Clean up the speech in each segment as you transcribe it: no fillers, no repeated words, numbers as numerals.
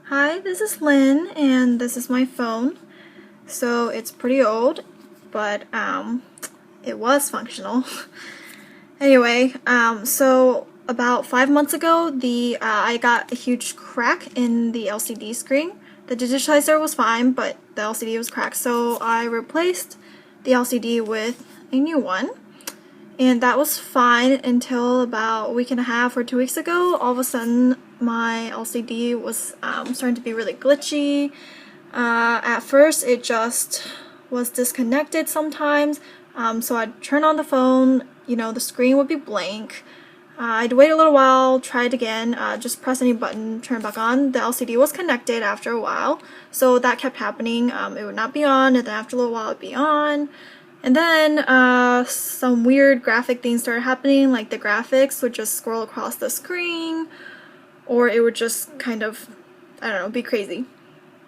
Hi, this is Lynn, and this is my phone. So it's pretty old, but it was functional. Anyway, so about 5 months ago, I got a huge crack in the LCD screen. The digitizer was fine, but the LCD was cracked, so I replaced the LCD with a new one. And that was fine until about a week and a half or 2 weeks ago. All of a sudden, my LCD was starting to be really glitchy. At first, it just was disconnected sometimes. So I'd turn on the phone, the screen would be blank. I'd wait a little while, try it again, just press any button, turn it back on. The LCD was connected after a while, so that kept happening. It would not be on, and then after a little while, it'd be on. And then some weird graphic things started happening, like the graphics would just scroll across the screen, or it would just kind of, I don't know, be crazy.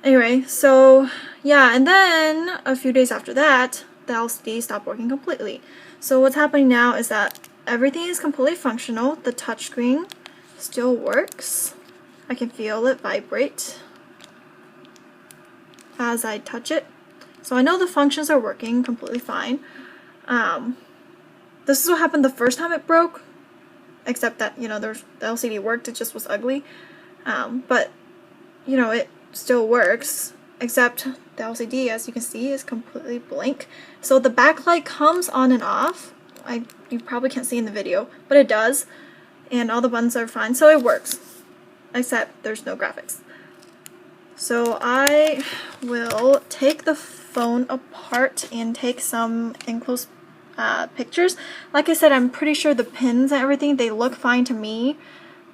Anyway, so yeah, and then a few days after that, the LCD stopped working completely. So what's happening now is that everything is completely functional. The touchscreen still works. I can feel it vibrate as I touch it. So I know the functions are working completely fine. This is what happened the first time it broke, except that, the LCD worked, it just was ugly. But, it still works, except the LCD, as you can see, is completely blank. So the backlight comes on and off. You probably can't see in the video, but it does. And all the buttons are fine, so it works, except there's no graphics. So I will take the phone apart and take some enclosed pictures. Like I said, I'm pretty sure the pins and everything, they look fine to me,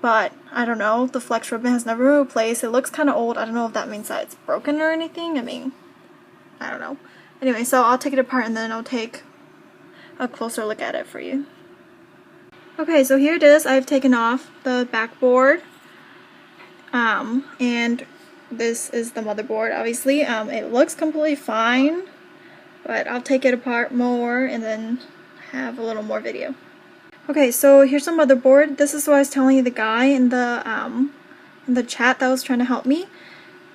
but I don't know, the flex ribbon has never been replaced. It looks kind of old. I don't know if that means that it's broken or anything. I mean, I don't know. Anyway, so I'll take it apart and then I'll take a closer look at it for you. Okay, so here it is. I've taken off the backboard, and this is the motherboard, obviously. It looks completely fine, but I'll take it apart more and then have a little more video. Okay, so here's the motherboard. This is what I was telling you, the guy in the chat that was trying to help me.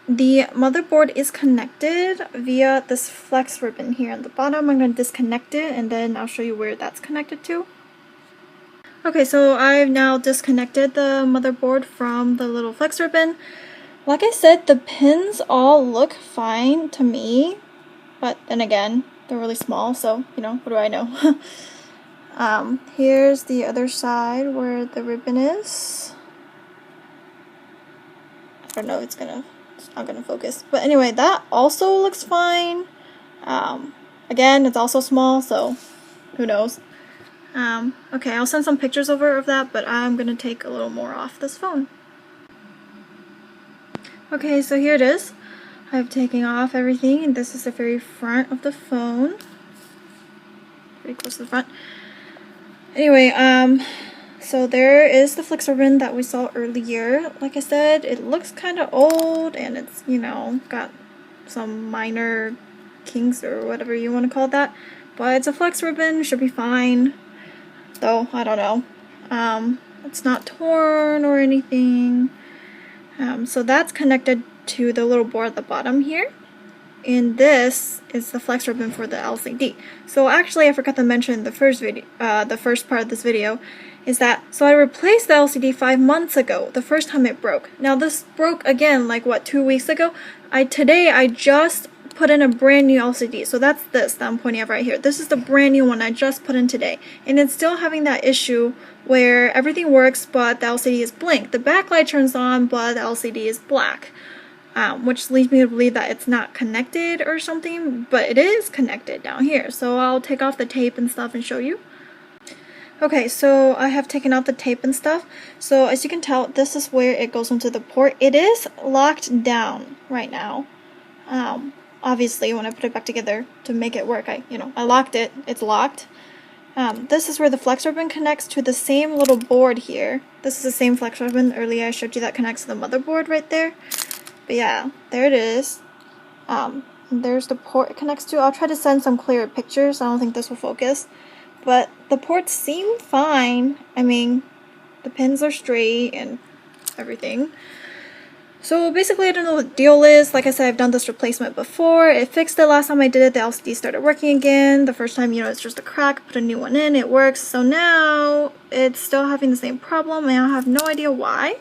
The motherboard is connected via this flex ribbon here on the bottom. I'm going to disconnect it and then I'll show you where that's connected to. Okay, so I've now disconnected the motherboard from the little flex ribbon. Like I said, the pins all look fine to me, but then again, they're really small, so, what do I know? Here's the other side where the ribbon is. I don't know, it's not gonna focus. But anyway, that also looks fine. Again, it's also small, so who knows? Okay, I'll send some pictures over of that, but I'm gonna take a little more off this phone. Okay, so here it is. I've taken off everything, and this is the very front of the phone. Pretty close to the front. Anyway, so there is the flex ribbon that we saw earlier. Like I said, it looks kind of old, and it's, got some minor kinks or whatever you want to call that. But it's a flex ribbon, should be fine. Though, I don't know. It's not torn or anything. So that's connected to the little board at the bottom here. And this is the flex ribbon for the LCD. So actually, I forgot to mention the first part of this video, is that, so I replaced the LCD 5 months ago, the first time it broke. Now this broke again, like what, 2 weeks ago? Today I just put in a brand new LCD. So that's this that I'm pointing at right here. This is the brand new one I just put in today. And it's still having that issue where everything works, but the LCD is blank. The backlight turns on, but the LCD is black. Which leads me to believe that it's not connected or something, but it is connected down here. So I'll take off the tape and stuff and show you. Okay, so I have taken out the tape and stuff. So as you can tell, this is where it goes into the port. It is locked down right now. Obviously, when I put it back together to make it work, I locked it. It's locked. This is where the flex ribbon connects to the same little board here. This is the same flex ribbon earlier I showed you that connects to the motherboard right there. But yeah, there it is. There's the port it connects to. I'll try to send some clearer pictures. I don't think this will focus. But the ports seem fine. I mean, the pins are straight and everything. So basically, I don't know what the deal is. Like I said, I've done this replacement before. It fixed it last time I did it. The LCD started working again. The first time, it's just a crack. Put a new one in. It works. So now it's still having the same problem, and I have no idea why.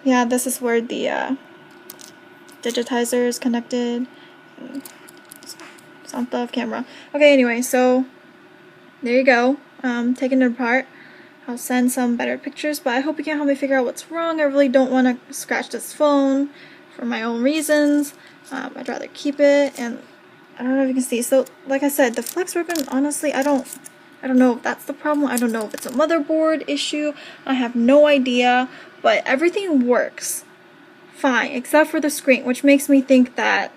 Yeah, this is where the digitizer is connected. It's on the camera. Okay, anyway, so there you go. Taking it apart. I'll send some better pictures, but I hope you can help me figure out what's wrong. I really don't want to scratch this phone for my own reasons. I'd rather keep it, and I don't know if you can see. So, like I said, the flex ribbon, honestly, I don't know if that's the problem. I don't know if it's a motherboard issue. I have no idea, but everything works fine, except for the screen, which makes me think that,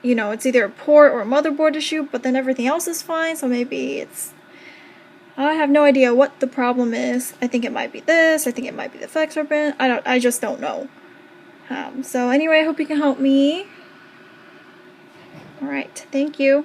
it's either a port or a motherboard issue, but then everything else is fine, so maybe it's... I have no idea what the problem is. I think it might be this. I think it might be the flex ribbon. I just don't know. So anyway, I hope you can help me. Alright, thank you.